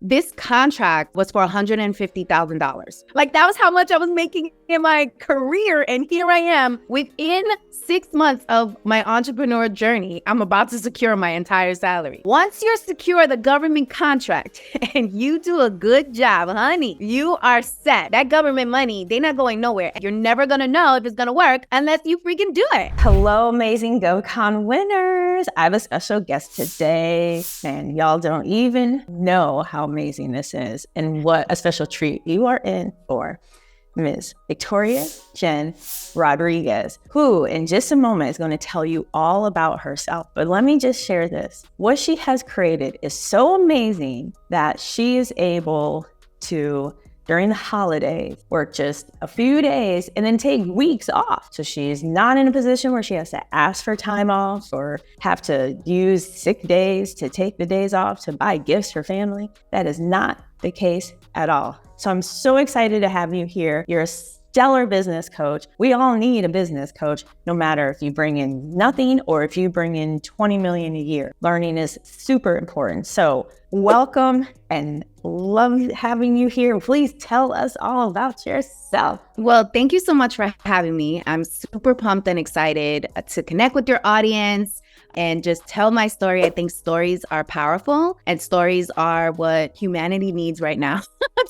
this contract was for $150,000. Like, that was how much I was making in my career. And here I am within 6 months of my entrepreneur journey, I'm about to secure my entire salary. Once you secure the government contract and you do a good job, honey, you are set. That government money, they're not going nowhere. You're never gonna know if it's gonna work unless you freaking do it. Hello, amazing GovCon winners. I have a special guest today, and y'all don't even know how amazing this is and what a special treat you are in for. Ms. Victoria Jen Rodriguez, who in just a moment is going to tell you all about herself. But let me just share this. What she has created is so amazing that she is able to, during the holidays, work just a few days and then take weeks off. So she's not in a position where she has to ask for time off or have to use sick days to take the days off to buy gifts for family. That is not the case at all. So I'm so excited to have you here. You're a stellar business coach. We all need a business coach, no matter if you bring in nothing or if you bring in 20 million a year. Learning is super important. So welcome and love having you here. Please tell us all about yourself. Well, thank you so much for having me. I'm super pumped and excited to connect with your audience and just tell my story. I think stories are powerful and stories are what humanity needs right now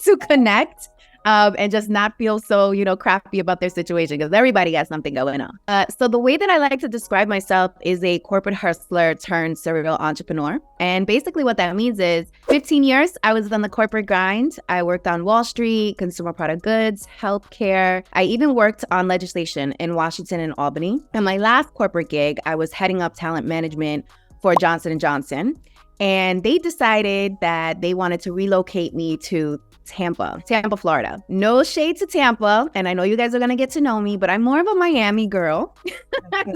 to connect. And just not feel so, crappy about their situation, because everybody has something going on. So the way that I like to describe myself is a corporate hustler turned serial entrepreneur. And basically what that means is 15 years, I was on the corporate grind. I worked on Wall Street, consumer product goods, healthcare. I even worked on legislation in Washington and Albany. And my last corporate gig, I was heading up talent management for Johnson & Johnson. And they decided that they wanted to relocate me to Tampa, Florida. No shade to Tampa. And I know you guys are going to get to know me, but I'm more of a Miami girl.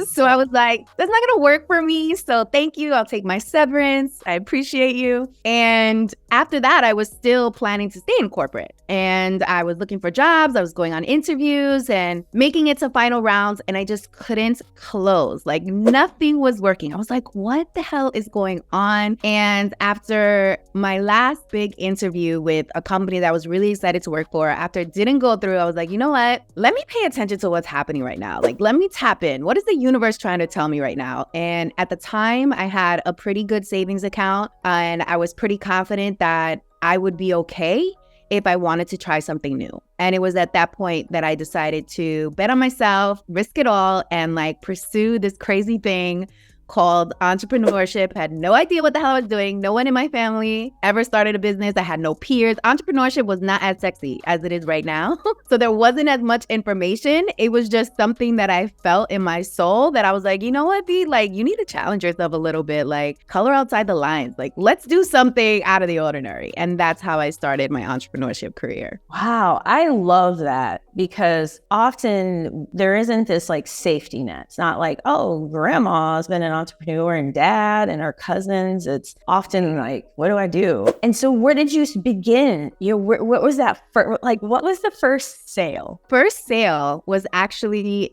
So I was like, that's not going to work for me. So thank you. I'll take my severance. I appreciate you. And after that, I was still planning to stay in corporate. And I was looking for jobs. I was going on interviews and making it to final rounds. And I just couldn't close. Like, nothing was working. I was like, what the hell is going on? And after my last big interview with a company that I was really excited to work for, after it didn't go through, I was like, you know what? Let me pay attention to what's happening right now. Like, let me tap in. What is the universe trying to tell me right now? And at the time, I had a pretty good savings account, and I was pretty confident that I would be okay if I wanted to try something new. And it was at that point that I decided to bet on myself, risk it all, and pursue this crazy thing called entrepreneurship. Had no idea what the hell I was doing. No one in my family ever started a business. I had no peers. Entrepreneurship was not as sexy as it is right now. So there wasn't as much information. It was just something that I felt in my soul that I was like, you know what, B? You need to challenge yourself a little bit. Color outside the lines. Let's do something out of the ordinary. And that's how I started my entrepreneurship career. Wow. I love that, because often there isn't this safety net. It's not like, oh, grandma's been an entrepreneur and dad and our cousins. It's often what do I do? And so where did you begin? What was that what was the first sale? First sale was actually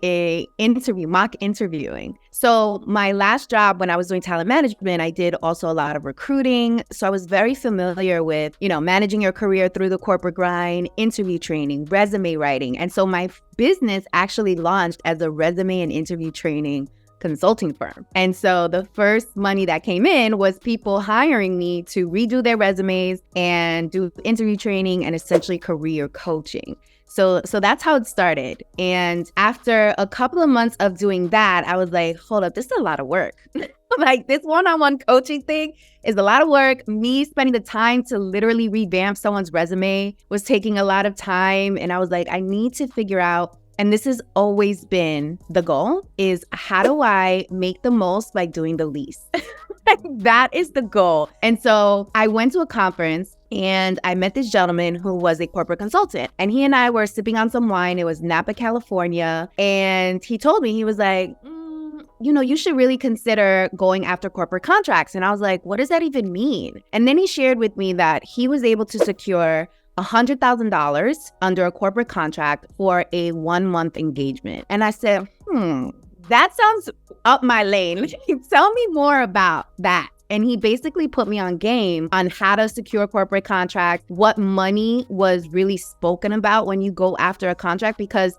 mock interviewing. So my last job when I was doing talent management, I did also a lot of recruiting. So I was very familiar with, managing your career through the corporate grind, interview training, resume writing. And so my business actually launched as a resume and interview training consulting firm. And so the first money that came in was people hiring me to redo their resumes and do interview training and essentially career coaching. So that's how it started. And after a couple of months of doing that, I was like, hold up, this is a lot of work. This one-on-one coaching thing is a lot of work. Me spending the time to literally revamp someone's resume was taking a lot of time. And I was like, I need to figure out, and this has always been the goal, is how do I make the most by doing the least? That is the goal. And so I went to a conference and I met this gentleman who was a corporate consultant. And he and I were sipping on some wine. It was Napa, California. And he told me, he was like, you should really consider going after corporate contracts. And I was like, what does that even mean? And then he shared with me that he was able to secure $100,000 under a corporate contract for a 1-month engagement. And I said, that sounds up my lane. Tell me more about that. And he basically put me on game on how to secure corporate contracts, what money was really spoken about when you go after a contract. Because,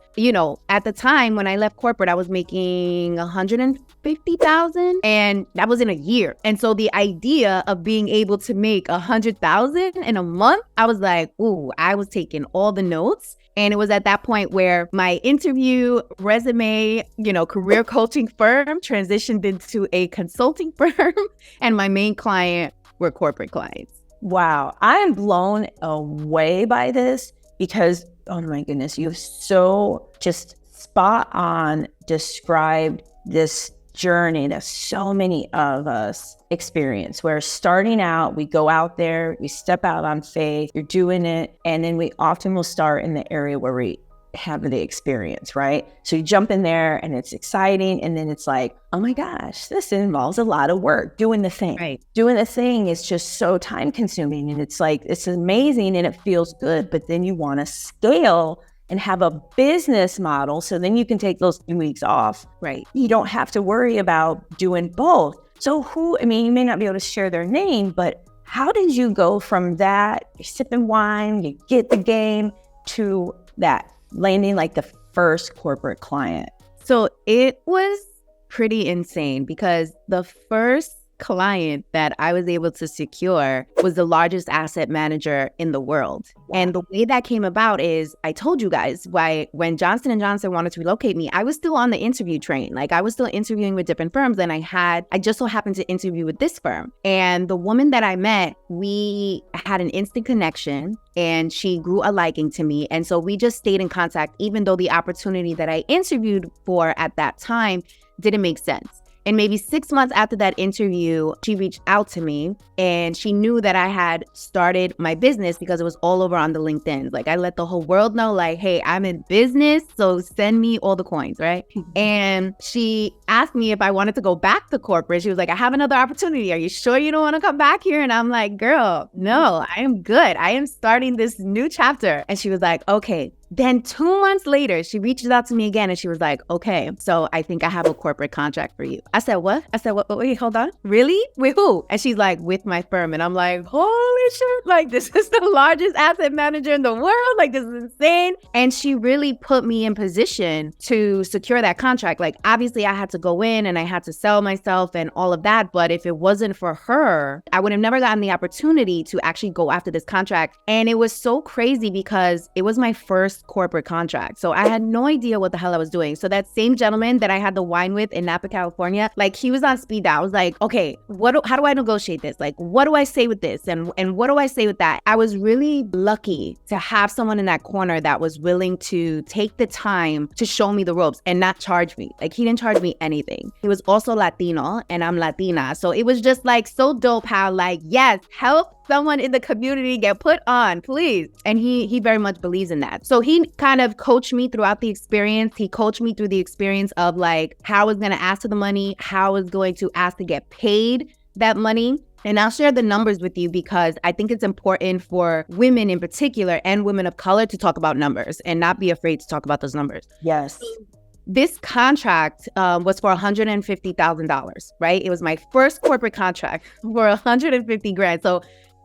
at the time when I left corporate, I was making $150,000 and that was in a year. And so the idea of being able to make $100,000 in a month, I was like, ooh, I was taking all the notes. And it was at that point where my interview resume, career coaching firm transitioned into a consulting firm, and my main client were corporate clients. Wow. I am blown away by this because, oh my goodness, you've so just spot on described this journey that so many of us experience, where starting out, we go out there, we step out on faith, you're doing it, and then we often will start in the area where we have the experience, right? So you jump in there and it's exciting, and then it's like, oh my gosh, this involves a lot of work, doing the thing. Right. Doing the thing is just so time consuming, and it's like, it's amazing and it feels good, but then you want to scale and have a business model so then you can take those 2 weeks off. Right. You don't have to worry about doing both. So you may not be able to share their name, but how did you go from that, you're sipping wine, you get the game, to that landing like the first corporate client? So it was pretty insane because the first client that I was able to secure was the largest asset manager in the world. And the way that came about is, I told you guys, when Johnson & Johnson wanted to relocate me, I was still on the interview train. Like, I was still interviewing with different firms, and I just so happened to interview with this firm. And the woman that I met, we had an instant connection, and she grew a liking to me. And so we just stayed in contact, even though the opportunity that I interviewed for at that time didn't make sense. And maybe 6 months after that interview, she reached out to me, and she knew that I had started my business because it was all over on the LinkedIn. Like, I let the whole world know, like, hey, I'm in business, so send me all the coins, right? And she asked me if I wanted to go back to corporate. She was like, I have another opportunity. Are you sure you don't want to come back here? And I'm like, girl, no, I am good. I am starting this new chapter. And she was like, okay. Then 2 months later, she reaches out to me again, and she was like, okay, so I think I have a corporate contract for you. I said, what? Wait, hold on. Really? With who? And she's like, with my firm. And I'm like, holy shit, like, this is the largest asset manager in the world. Like, this is insane. And she really put me in position to secure that contract. Like, obviously I had to go in and I had to sell myself and all of that. But if it wasn't for her, I would have never gotten the opportunity to actually go after this contract. And it was so crazy because it was my first corporate contract. So I had no idea what the hell I was doing. So that same gentleman that I had the wine with in Napa, California, like, he was on speed dial. I was like, okay, how do I negotiate this? Like, what do I say with this? And what do I say with that? I was really lucky to have someone in that corner that was willing to take the time to show me the ropes and not charge me. Like, he didn't charge me anything. He was also Latino and I'm Latina. So it was just like so dope how, like, yes, help someone in the community get put on, please. And he very much believes in that. So he kind of coached me throughout the experience. He coached me through the experience of, like, how I was going to ask for the money, how I was going to ask to get paid that money. And I'll share the numbers with you because I think it's important for women in particular and women of color to talk about numbers and not be afraid to talk about those numbers. Yes. This contract was for $150,000, right? It was my first corporate contract for $150,000. So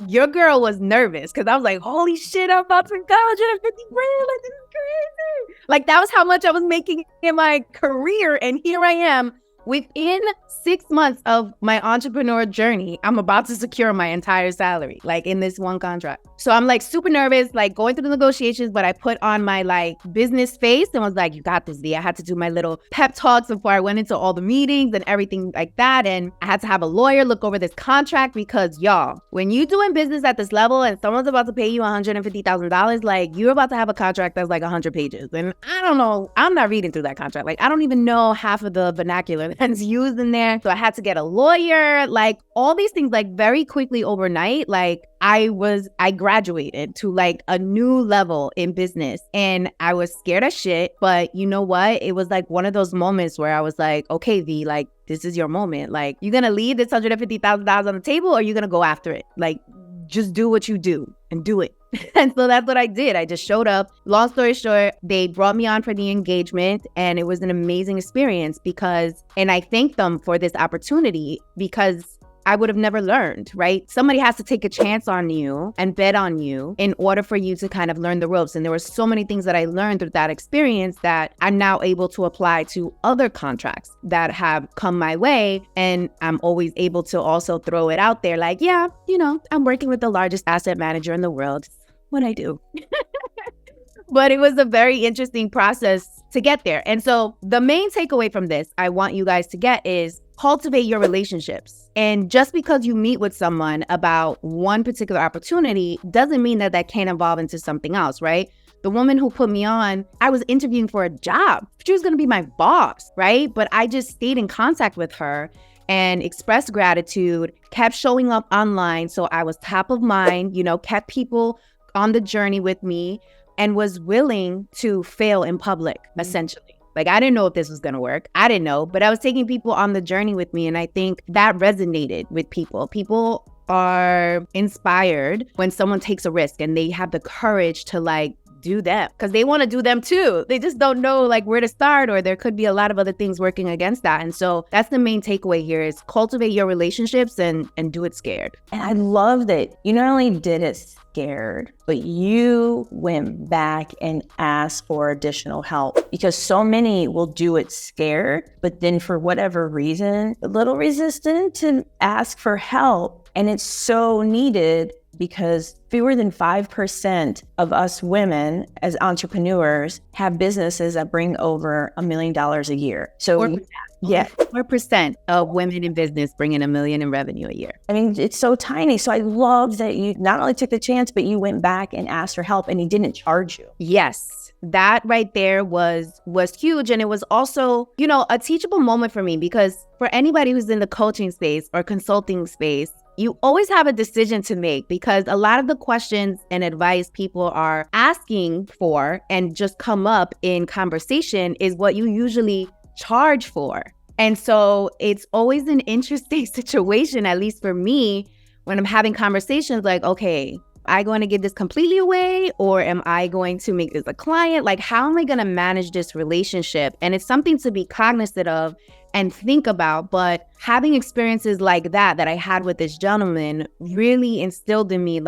your girl was nervous because I was like, holy shit, I'm about to get $150,000. Like, this is crazy. Like, that was how much I was making in my career. And here I am within 6 months of my entrepreneur journey, I'm about to secure my entire salary, like, in this one contract. So I'm like super nervous, like, going through the negotiations, but I put on my, like, business face and was like, you got this, V. I had to do my little pep talks before I went into all the meetings and everything like that. And I had to have a lawyer look over this contract because, y'all, when you doing business at this level and someone's about to pay you $150,000, like, you're about to have a contract that's like 100 pages. And I don't know, I'm not reading through that contract. Like, I don't even know half of the vernacular that's used in there. So I had to get a lawyer, like, all these things, like, very quickly overnight. Like, I graduated to, like, a new level in business, and I was scared as shit. But you know what? It was like one of those moments where I was like, okay, V, like, this is your moment. Like, you're going to leave this $150,000 on the table, or you're going to go after it. Like, just do what you do and do it. And so that's what I did. I just showed up. Long story short, they brought me on for the engagement, and it was an amazing experience and I thanked them for this opportunity because I would have never learned, right? Somebody has to take a chance on you and bet on you in order for you to kind of learn the ropes. And there were so many things that I learned through that experience that I'm now able to apply to other contracts that have come my way. And I'm always able to also throw it out there like, yeah, I'm working with the largest asset manager in the world. What I do. But it was a very interesting process to get there. And so the main takeaway from this I want you guys to get is cultivate your relationships. And just because you meet with someone about one particular opportunity doesn't mean that can't evolve into something else, right? The woman who put me on, I was interviewing for a job. She was going to be my boss, right? But I just stayed in contact with her and expressed gratitude, kept showing up online. So I was top of mind, kept people on the journey with me, and was willing to fail in public, essentially. Like, I didn't know if this was going to work. I didn't know, but I was taking people on the journey with me. And I think that resonated with people. People are inspired when someone takes a risk and they have the courage to do them, because they want to do them too. They just don't know where to start, or there could be a lot of other things working against that. And so that's the main takeaway here is cultivate your relationships and do it scared. And I love that you not only did it scared, but you went back and asked for additional help, because so many will do it scared, but then for whatever reason, a little resistant to ask for help. And it's so needed, because fewer than 5% of us women as entrepreneurs have businesses that bring over $1 million a year. So 4% of women in business bring in $1 million in revenue a year. I mean, it's so tiny. So I love that you not only took the chance, but you went back and asked for help, and he didn't charge you. Yes. That right there was huge. And it was also, a teachable moment for me, because for anybody who's in the coaching space or consulting space, you always have a decision to make, because a lot of the questions and advice people are asking for and just come up in conversation is what you usually charge for. And so it's always an interesting situation, at least for me, when I'm having conversations like, okay, am I going to give this completely away, or am I going to make this a client? How am I going to manage this relationship? And it's something to be cognizant of and think about. But having experiences like that I had with this gentleman really instilled in me,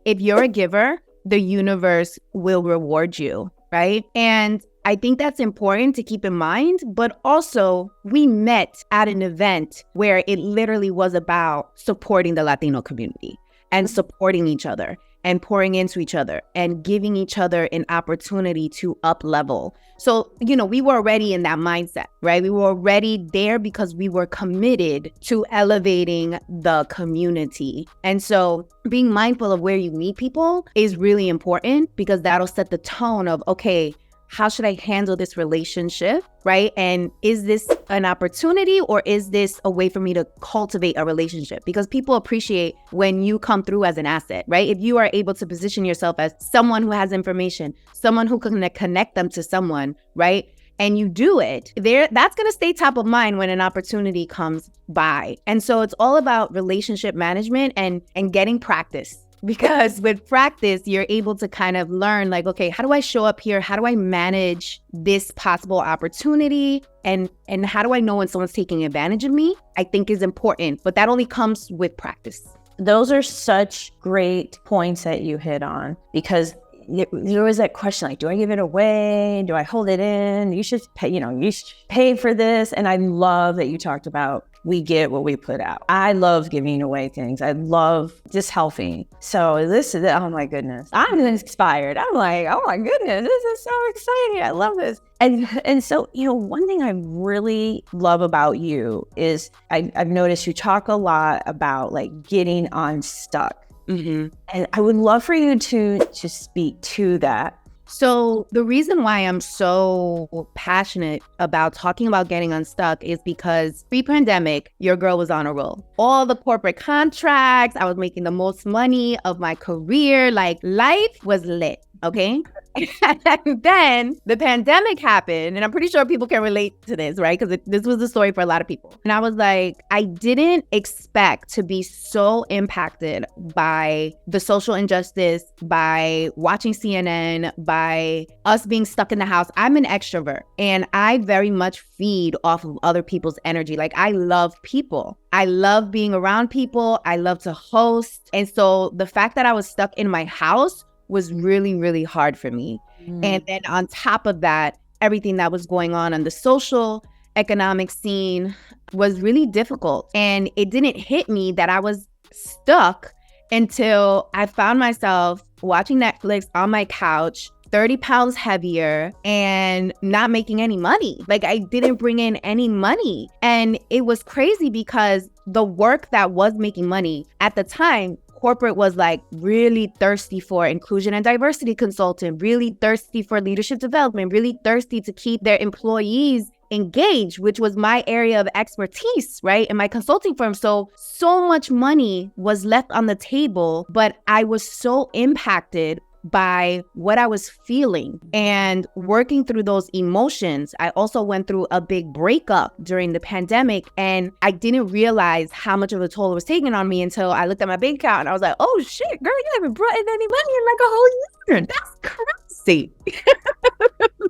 if you're a giver, the universe will reward you, right? And I think that's important to keep in mind. But also, we met at an event where it literally was about supporting the Latino community and supporting each other and pouring into each other and giving each other an opportunity to up level. So, we were already in that mindset, right? We were already there because we were committed to elevating the community. And so being mindful of where you meet people is really important, because that'll set the tone of, okay, how should I handle this relationship, right? And is this an opportunity, or is this a way for me to cultivate a relationship? Because people appreciate when you come through as an asset, right? If you are able to position yourself as someone who has information, someone who can connect them to someone, right? And you do it, that's going to stay top of mind when an opportunity comes by. And so it's all about relationship management and getting practice. Because with practice, you're able to kind of learn okay, how do I show up here? How do I manage this possible opportunity? And how do I know when someone's taking advantage of me? I think is important, but that only comes with practice. Those are such great points that you hit on, because there was that question, do I give it away? Do I hold it in? You should pay, you should pay for this. And I love that you talked about we get what we put out. I love giving away things. I love just helping. So oh my goodness, I'm inspired. I'm like, oh my goodness, this is so exciting. I love this. And so, one thing I really love about you is I've noticed you talk a lot about getting unstuck. Mm-hmm. And I would love for you to speak to that. So the reason why I'm so passionate about talking about getting unstuck is because pre-pandemic, your girl was on a roll. All the corporate contracts, I was making the most money of my career. Life was lit, okay? And then the pandemic happened, and I'm pretty sure people can relate to this, right? Because this was the story for a lot of people. And I was like, I didn't expect to be so impacted by the social injustice, by watching CNN, by us being stuck in the house. I'm an extrovert, and I very much feed off of other people's energy. Like, I love people. I love being around people. I love to host. And so the fact that I was stuck in my house was really, really hard for me. And then on top of that, everything that was going on the social economic scene was really difficult. And it didn't hit me that I was stuck until I found myself watching Netflix on my couch, 30 pounds heavier and not making any money. Like, I didn't bring in any money. And it was crazy because the work that was making money at the time, corporate was like really thirsty for inclusion and diversity consultant, really thirsty for leadership development, really thirsty to keep their employees engaged, which was my area of expertise, right? In my consulting firm. So much money was left on the table, but I was so impacted by what I was feeling and working through those emotions. I also went through a big breakup during the pandemic, and I didn't realize how much of a toll it was taking on me until I looked at my bank account and I was like, oh shit, girl, you haven't brought in any money in like a whole year. That's crazy.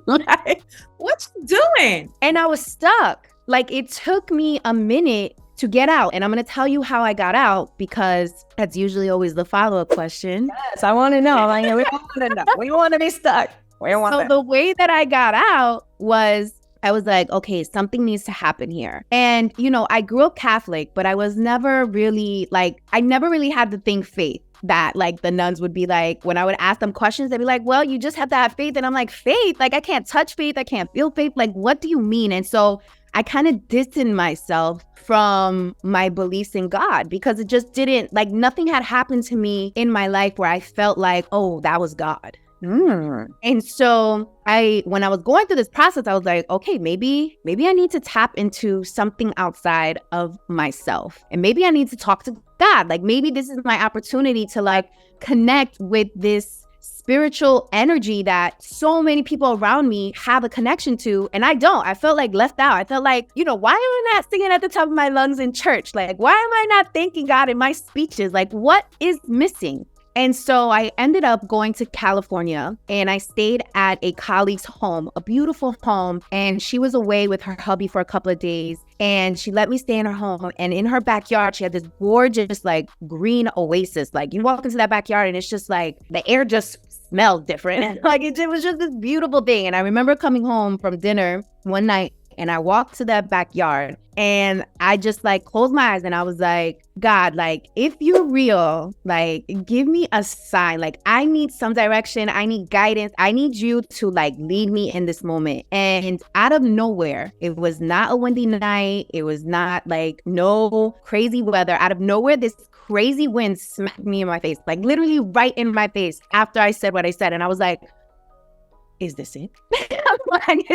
Like, what you doing? And I was stuck. Like, it took me a minute to get out. And I'm going to tell you how I got out, because that's usually always the follow-up question. Yes, I want to know. Like, we want to know. We want to be stuck. We want So the way that I got out was, I was like, okay, something needs to happen here. And, you know, I grew up Catholic, but I was never really like, I never really had the thing faith that like the nuns would be like, when I would ask them questions, they'd be like, well, you just have to have faith. And I'm like, faith? Like, I can't touch faith. I can't feel faith. Like, what do you mean? And so I kind of distanced myself from my beliefs in God, because it just didn't, like, nothing had happened to me in my life where I felt like, oh, that was God. And so when I was going through this process, I was like, okay, maybe I need to tap into something outside of myself. And maybe I need to talk to God. Like, maybe this is my opportunity to like connect with this spiritual energy that so many people around me have a connection to, and I don't. I felt like left out. I felt like, you know, why am I not singing at the top of my lungs in church? Like, why am I not thanking God in my speeches? Like, what is missing? And so I ended up going to California, and I stayed at a colleague's home, a beautiful home. And she was away with her hubby for a couple of days, and she let me stay in her home. And in her backyard, she had this gorgeous, like, green oasis. Like, you walk into that backyard and it's just like the air just smells different. Like, it was just this beautiful thing. And I remember coming home from dinner one night, and I walked to that backyard, and I just like closed my eyes, and I was like, God, like, if you're real, like, give me a sign. Like, I need some direction. I need guidance. I need you to like lead me in this moment. And out of nowhere, it was not a windy night. It was not like no crazy weather. Out of nowhere, this crazy wind smacked me in my face, like literally right in my face after I said what I said. And I was like, is this it? I'm like,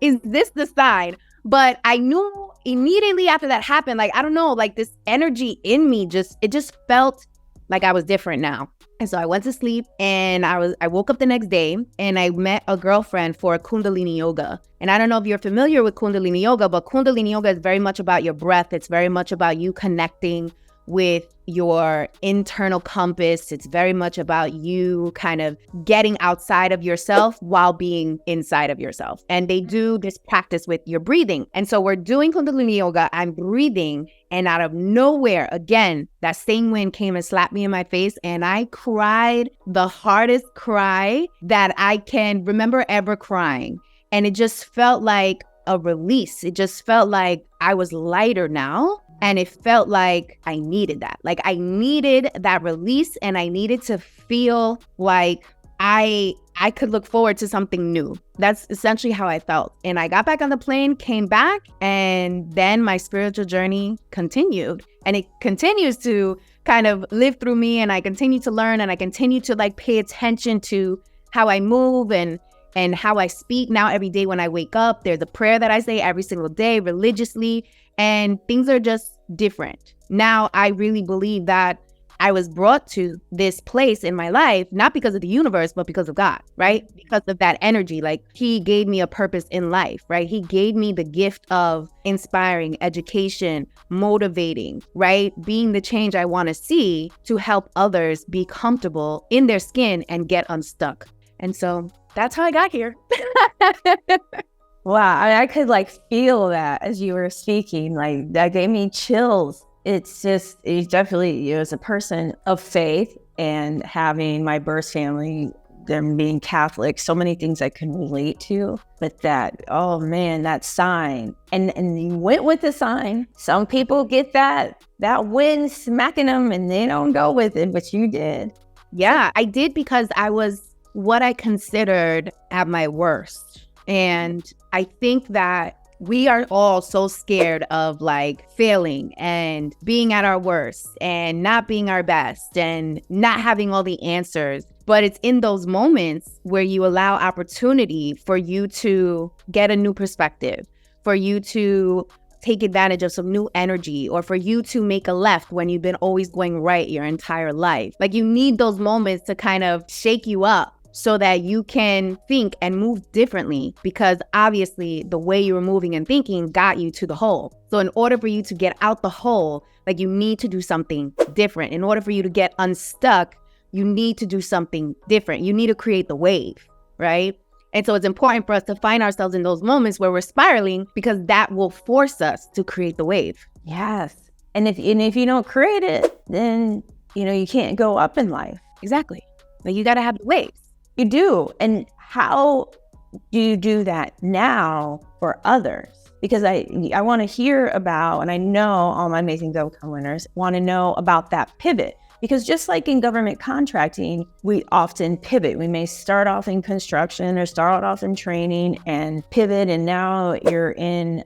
is this the sign? But I knew immediately after that happened, like, I don't know, like this energy in me it just felt like I was different now. And so I went to sleep, and I woke up the next day, and I met a girlfriend for Kundalini yoga. And I don't know if you're familiar with Kundalini yoga, but Kundalini yoga is very much about your breath. It's very much about you connecting with your internal compass. It's very much about you kind of getting outside of yourself while being inside of yourself. And they do this practice with your breathing. And so we're doing Kundalini yoga. I'm breathing, and out of nowhere, again, that same wind came and slapped me in my face, and I cried the hardest cry that I can remember ever crying. And it just felt like a release. It just felt like I was lighter now. And it felt like I needed that. Like, I needed that release, and I needed to feel like I could look forward to something new. That's essentially how I felt. And I got back on the plane, came back, and then my spiritual journey continued. And it continues to kind of live through me, and I continue to learn, and I continue to like pay attention to how I move and how I speak. Now every day when I wake up, there's a prayer that I say every single day religiously, and things are just different. Now I really believe that I was brought to this place in my life, not because of the universe, but because of God, right? Because of that energy. Like he gave me a purpose in life, right? He gave me the gift of inspiring, education, motivating, right? Being the change I want to see to help others be comfortable in their skin and get unstuck. And so that's how I got here. Wow, I could like feel that as you were speaking, like that gave me chills. It's definitely, as a person of faith and having my birth family, them being Catholic, so many things I can relate to. But that, oh man, that sign. And you went with the sign. Some people get that wind smacking them and they don't go with it, but you did. Yeah, I did because I was what I considered at my worst. And I think that we are all so scared of like failing and being at our worst and not being our best and not having all the answers. But it's in those moments where you allow opportunity for you to get a new perspective, for you to take advantage of some new energy, or for you to make a left when you've been always going right your entire life. Like you need those moments to kind of shake you up so that you can think and move differently, because obviously the way you were moving and thinking got you to the hole. So in order for you to get out the hole, like you need to do something different. In order for you to get unstuck, you need to do something different. You need to create the wave, right? And so it's important for us to find ourselves in those moments where we're spiraling, because that will force us to create the wave. Yes. And if you don't create it, then, you can't go up in life. Exactly. Like you got to have the waves. You do. And how do you do that now for others? Because I want to hear about, and I know all my amazing GovCon winners want to know about that pivot. Because just like in government contracting, we often pivot. We may start off in construction or start off in training and pivot, and now you're in,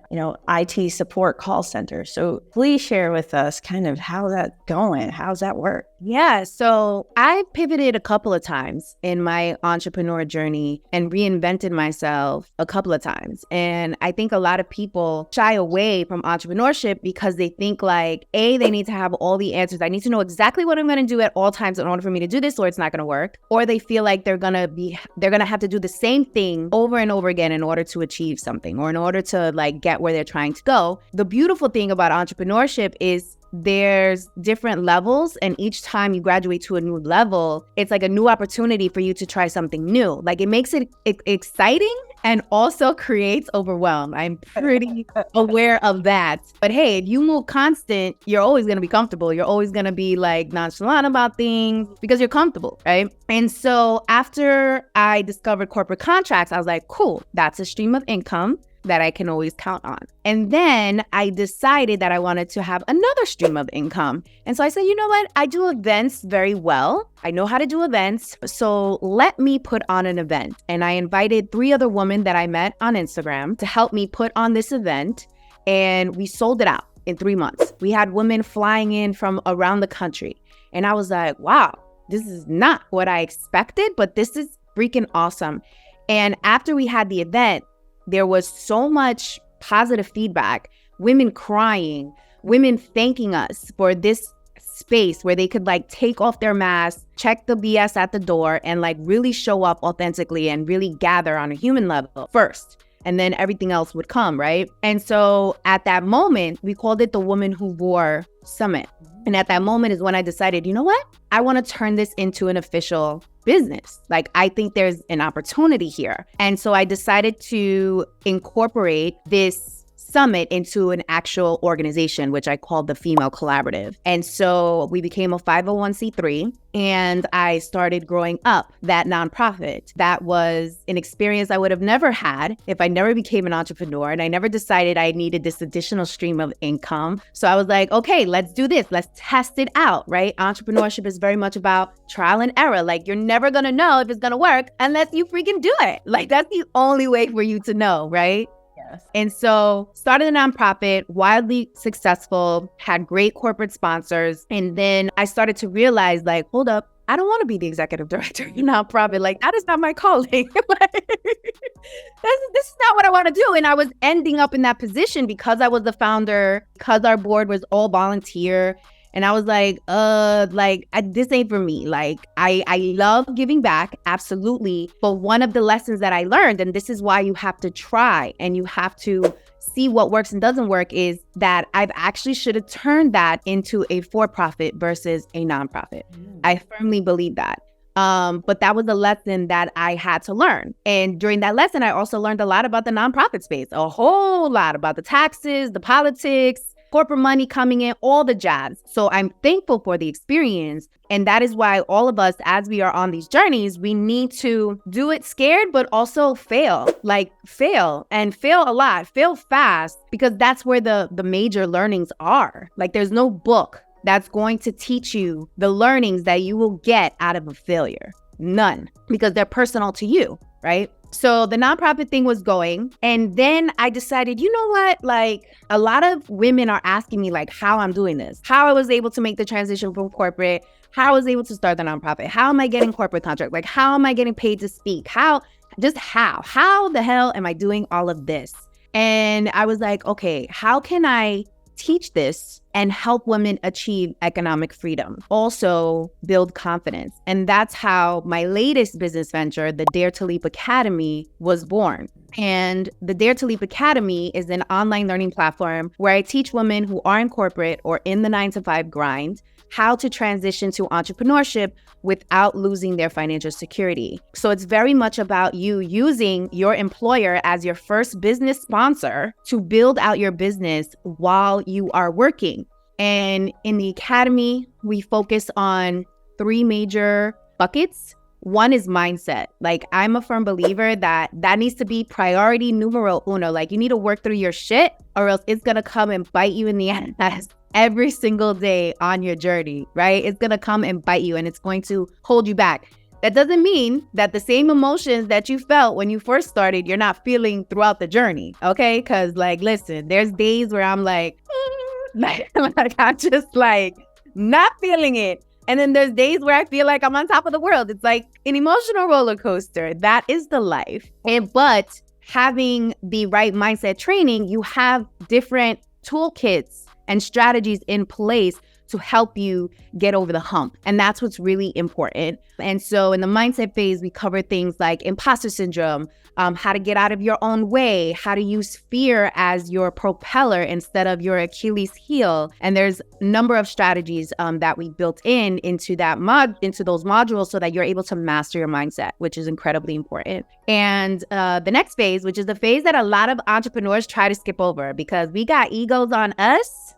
IT support call center. So please share with us kind of how that's going. How's that work? Yeah, so I pivoted a couple of times in my entrepreneur journey and reinvented myself a couple of times. And I think a lot of people shy away from entrepreneurship because they think like, A, they need to have all the answers. I need to know exactly what I'm going to do at all times in order for me to do this, or it's not going to work. Or they feel like they're going to have to do the same thing over and over again in order to achieve something, or in order to like get where they're trying to go. The beautiful thing about entrepreneurship is there's different levels, and each time you graduate to a new level, it's like a new opportunity for you to try something new. Like it makes it exciting and also creates overwhelm. I'm pretty aware of that. But hey, if you move constant, you're always going to be comfortable. You're always going to be like nonchalant about things because you're comfortable, right? And so after I discovered corporate contracts, I was like, cool, that's a stream of income that I can always count on. And then I decided that I wanted to have another stream of income. And so I said, you know what? I do events very well. I know how to do events. So let me put on an event. And I invited 3 other women that I met on Instagram to help me put on this event. And we sold it out in 3 months. We had women flying in from around the country. And I was like, wow, this is not what I expected, but this is freaking awesome. And after we had the event, there was so much positive feedback, women crying, women thanking us for this space where they could like take off their masks, check the BS at the door, and like really show up authentically and really gather on a human level first. And then everything else would come, right? And so at that moment, we called it the Woman Who Wore Summit. And at that moment is when I decided, you know what? I want to turn this into an official business. Like, I think there's an opportunity here. And so I decided to incorporate this summit into an actual organization, which I called the Female Collaborative. And so we became a 501c3, and I started growing up that nonprofit. That was an experience I would have never had if I never became an entrepreneur, and I never decided I needed this additional stream of income. So I was like, okay, let's do this. Let's test it out, right? Entrepreneurship is very much about trial and error. Like, you're never going to know if it's going to work unless you freaking do it. Like, that's the only way for you to know, right? Yes. And so started a nonprofit, wildly successful, had great corporate sponsors. And then I started to realize, like, hold up, I don't want to be the executive director of a nonprofit. Like, that is not my calling. This is not what I want to do. And I was ending up in that position because I was the founder, because our board was all volunteer. And I was like, this ain't for me. Like, I love giving back, absolutely. But one of the lessons that I learned, and this is why you have to try and you have to see what works and doesn't work, is that I've actually should have turned that into a for-profit versus a nonprofit. I firmly believe that. But that was a lesson that I had to learn. And during that lesson, I also learned a lot about the nonprofit space, a whole lot about the taxes, the politics, corporate money coming in, all the jazz. So I'm thankful for the experience. And that is why all of us, as we are on these journeys, we need to do it scared, but also fail and fail a lot, fail fast, because that's where the major learnings are. Like, there's no book that's going to teach you the learnings that you will get out of a failure. None, because they're personal to you, right? So the nonprofit thing was going. And then I decided, you know what? Like, a lot of women are asking me like how I'm doing this, how I was able to make the transition from corporate, how I was able to start the nonprofit, how am I getting corporate contract? Like, how am I getting paid to speak? How the hell am I doing all of this? And I was like, okay, how can I teach this and help women achieve economic freedom, also build confidence? And that's how my latest business venture, the Dare to Leap Academy, was born. And the Dare to Leap Academy is an online learning platform where I teach women who are in corporate or in the 9-to-5 grind how to transition to entrepreneurship without losing their financial security. So it's very much about you using your employer as your first business sponsor to build out your business while you are working. And in the academy, we focus on 3 major buckets. One is mindset. Like, I'm a firm believer that needs to be priority numero uno. Like, you need to work through your shit or else it's going to come and bite you in the ass every single day on your journey, right? It's going to come and bite you and it's going to hold you back. That doesn't mean that the same emotions that you felt when you first started, you're not feeling throughout the journey, okay? Because, like, listen, there's days where I'm like I'm just like not feeling it. And then there's days where I feel like I'm on top of the world. It's like an emotional roller coaster. That is the life. But having the right mindset training, you have different toolkits and strategies in place to help you get over the hump. And that's what's really important. And so in the mindset phase, we cover things like imposter syndrome, how to get out of your own way, how to use fear as your propeller instead of your Achilles heel. And there's a number of strategies that we built into those modules so that you're able to master your mindset, which is incredibly important. And the next phase, which is the phase that a lot of entrepreneurs try to skip over because we got egos on us.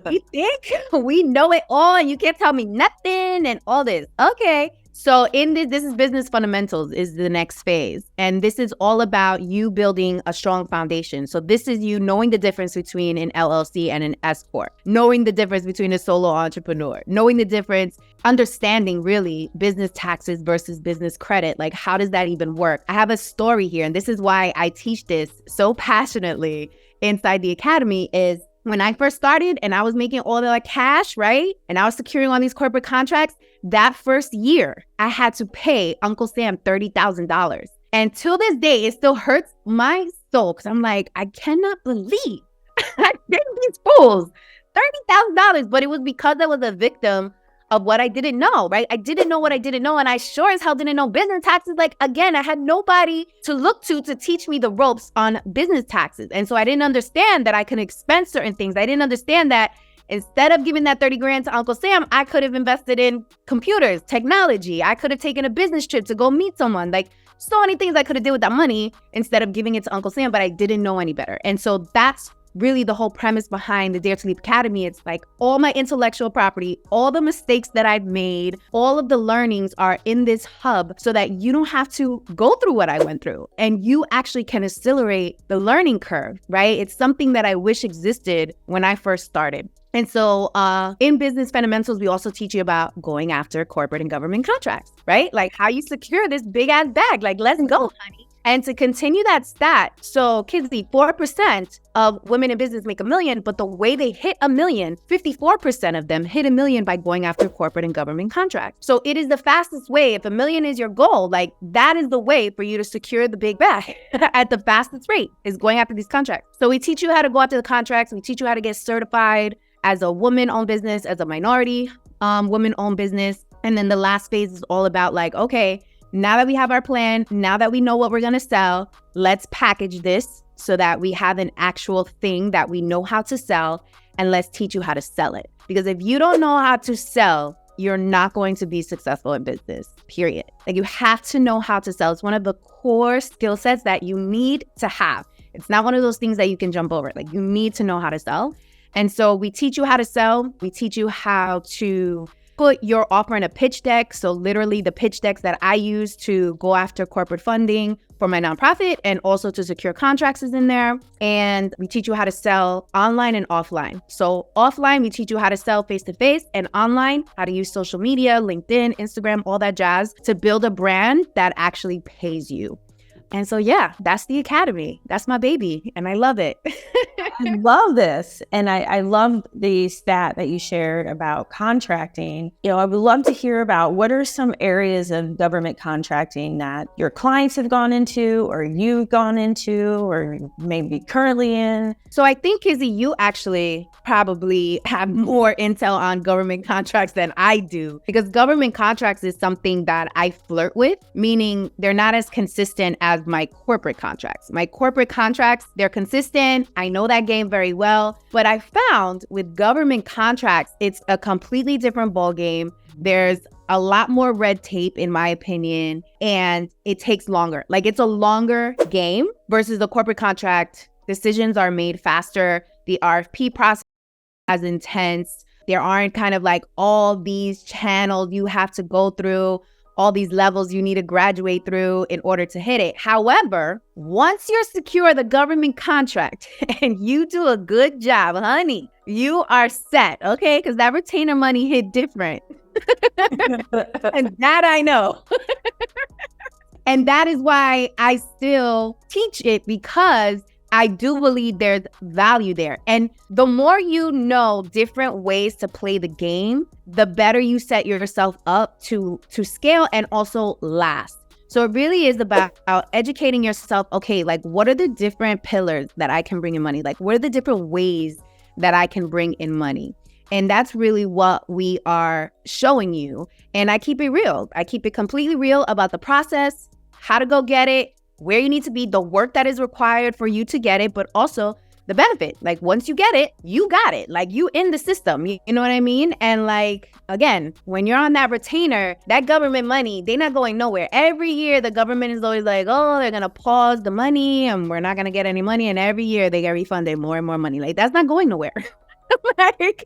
We think we know it all and you can't tell me nothing and all this. Okay. So in this is business fundamentals is the next phase. And this is all about you building a strong foundation. So this is you knowing the difference between an LLC and an S Corp, knowing the difference between a solo entrepreneur, knowing the difference, understanding really business taxes versus business credit. Like, how does that even work? I have a story here. And this is why I teach this so passionately inside the academy is when I first started and I was making all the cash, right? And I was securing all these corporate contracts, that first year, I had to pay Uncle Sam $30,000. And till this day, it still hurts my soul because I'm like, I cannot believe I paid these fools $30,000. But it was because I was a victim of what I didn't know, right? I didn't know what I didn't know. And I sure as hell didn't know business taxes. Like, again, I had nobody to look to teach me the ropes on business taxes. And so I didn't understand that I could expense certain things. I didn't understand that instead of giving that 30 grand to Uncle Sam, I could have invested in computers, technology. I could have taken a business trip to go meet someone. Like, so many things I could have did with that money instead of giving it to Uncle Sam, but I didn't know any better. And so that's really the whole premise behind the Dare to Leap Academy. It's like all my intellectual property, all the mistakes that I've made, all of the learnings are in this hub so that you don't have to go through what I went through and you actually can accelerate the learning curve, right? It's something that I wish existed when I first started. And so in Business Fundamentals, we also teach you about going after corporate and government contracts, right? Like how you secure this big ass bag, like let's go, honey. And to continue that stat, so Kizzy, 4% of women in business make $1 million, but the way they hit $1 million, 54% of them hit $1 million by going after corporate and government contracts. So it is the fastest way. If $1 million is your goal, like that is the way for you to secure the big bag at the fastest rate is going after these contracts. So we teach you how to go after the contracts. We teach you how to get certified. as a woman-owned business, as a minority woman-owned business. And then the last phase is all about like, okay, now that we have our plan, now that we know what we're going to sell, let's package this so that we have an actual thing that we know how to sell, and let's teach you how to sell it. Because if you don't know how to sell, you're not going to be successful in business, period. Like, you have to know how to sell. It's one of the core skill sets that you need to have. It's not one of those things that you can jump over. Like, you need to know how to sell. And so we teach you how to sell. We teach you how to put your offer in a pitch deck. So literally the pitch decks that I use to go after corporate funding for my nonprofit and also to secure contracts is in there. And we teach you how to sell online and offline. So offline, we teach you how to sell face-to-face, and online, how to use social media, LinkedIn, Instagram, all that jazz to build a brand that actually pays you. And so, yeah, that's the Academy. That's my baby, and I love it. I love this. And I love the stat that you shared about contracting. I would love to hear about what are some areas of government contracting that your clients have gone into, or you've gone into, or maybe currently in. So I think, Kizzy, you actually probably have more intel on government contracts than I do, because government contracts is something that I flirt with, meaning they're not as consistent as my corporate contracts. My corporate contracts, they're consistent. I know that game very well. But I found with government contracts, it's a completely different ballgame. There's a lot more red tape, in my opinion, and it takes longer. Like, it's a longer game versus the corporate contract. Decisions are made faster. The RFP process is as intense. There aren't kind of like all these channels you have to go through, all these levels you need to graduate through in order to hit it. However, once you're secure the government contract and you do a good job, honey, you are set, okay? Because that retainer money hit different. And that I know. And that is why I still teach it, because I do believe there's value there. And the more you know different ways to play the game, the better you set yourself up to scale and also last. So it really is about educating yourself. Okay, like, what are the different pillars that I can bring in money? Like, what are the different ways that I can bring in money? And that's really what we are showing you. And I keep it real. I keep it completely real about the process, how to go get it, where you need to be, the work that is required for you to get it, but also the benefit. Like, once you get it, you got it. Like, you in the system, you know what I mean? And like, again, when you're on that retainer, that government money, they're not going nowhere. Every year, the government is always like, oh, they're going to pause the money and we're not going to get any money. And every year they get refunded more and more money. Like, that's not going nowhere. Like,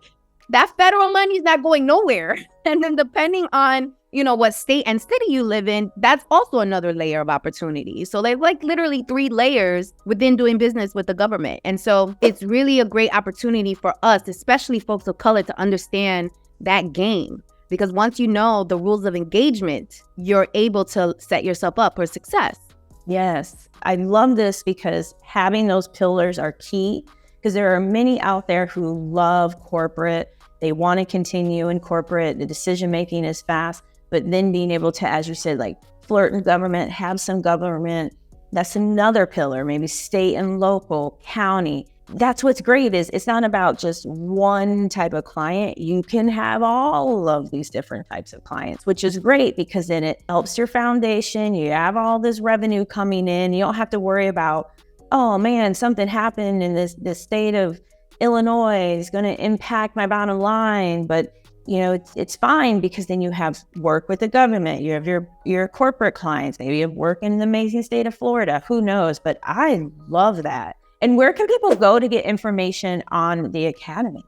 that federal money is not going nowhere. And then depending on, what state and city you live in, that's also another layer of opportunity. So there's like literally 3 layers within doing business with the government. And so it's really a great opportunity for us, especially folks of color, to understand that game. Because once you know the rules of engagement, you're able to set yourself up for success. Yes, I love this because having those pillars are key, because there are many out there who love corporate. They want to continue in corporate. The decision making is fast. But then being able to, as you said, like, flirt in government, have some government, that's another pillar, maybe state and local, county. That's what's great is it's not about just one type of client. You can have all of these different types of clients, which is great because then it helps your foundation. You have all this revenue coming in. You don't have to worry about, oh man, something happened in this state of Illinois is going to impact my bottom line. But it's fine, because then you have work with the government. You have your corporate clients. Maybe you have work in the amazing state of Florida. Who knows? But I love that. And where can people go to get information on the Academy?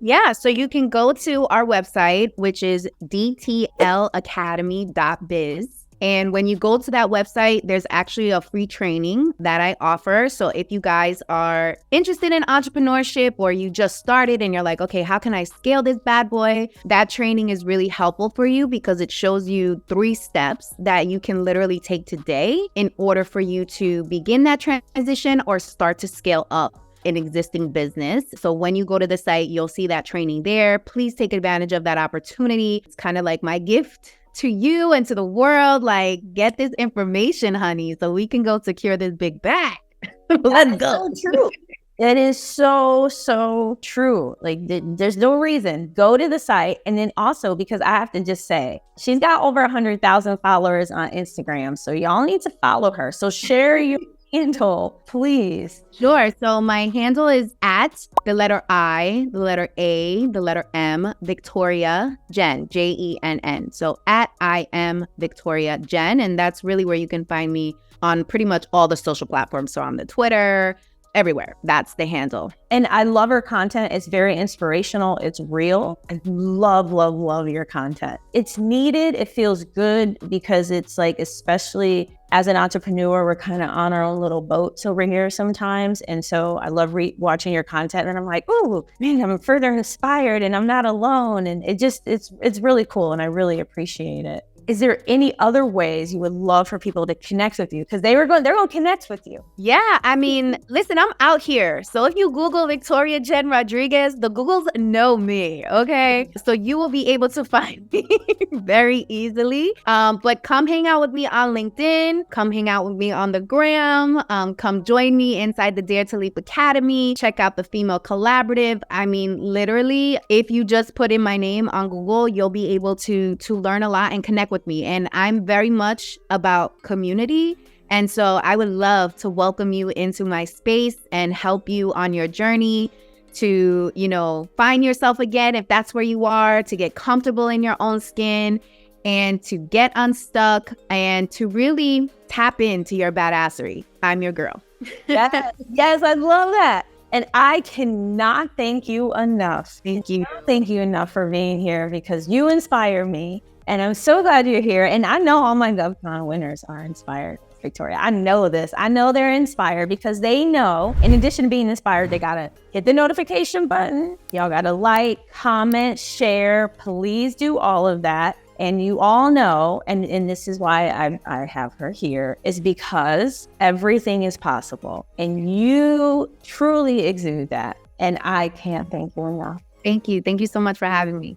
Yeah, so you can go to our website, which is dtlacademy.biz. And when you go to that website, there's actually a free training that I offer. So if you guys are interested in entrepreneurship, or you just started and you're like, okay, how can I scale this bad boy? That training is really helpful for you, because it shows you 3 steps that you can literally take today in order for you to begin that transition or start to scale up an existing business. So when you go to the site, you'll see that training there. Please take advantage of that opportunity. It's kind of like my gift to you and to the world. Like, get this information, honey, so we can go secure this big bag. Let's go. So true. It is so, so true. Like, there's no reason. Go to the site. And then also, because I have to just say, she's got over 100,000 followers on Instagram. So y'all need to follow her. So share your handle, please. Sure. So my handle is at the letter I, the letter A, the letter M, Victoria Jen, Jenn. So at I am Victoria Jen. And that's really where you can find me on pretty much all the social platforms. So on the Twitter, everywhere. That's the handle. And I love her content. It's very inspirational. It's real. I love, love, love your content. It's needed. It feels good because it's like, especially as an entrepreneur, we're kind of on our own little boats over here sometimes. And so I love watching your content and I'm like, oh man, I'm further inspired and I'm not alone. And it's really cool. And I really appreciate it. Is there any other ways you would love for people to connect with you? Because they're going to connect with you. Yeah, I mean, listen, I'm out here. So if you Google Victoria Jen Rodriguez, the Googles know me, okay? So you will be able to find me very easily. But come hang out with me on LinkedIn. Come hang out with me on the gram. Come join me inside the Dare to Leap Academy. Check out the Female Collaborative. I mean, literally, if you just put in my name on Google, you'll be able to learn a lot and connect with me. And I'm very much about community. And so I would love to welcome you into my space and help you on your journey to, find yourself again, if that's where you are, to get comfortable in your own skin and to get unstuck and to really tap into your badassery. I'm your girl. Yes, I love that. And I cannot thank you enough. Thank you. Thank you enough for being here because you inspire me. And I'm so glad you're here. And I know all my GovCon winners are inspired, Victoria. I know this. I know they're inspired because they know, in addition to being inspired, they got to hit the notification button. Y'all got to like, comment, share. Please do all of that. And you all know, and this is why I have her here, is because everything is possible. And you truly exude that. And I can't thank you enough. Thank you. Thank you so much for having me.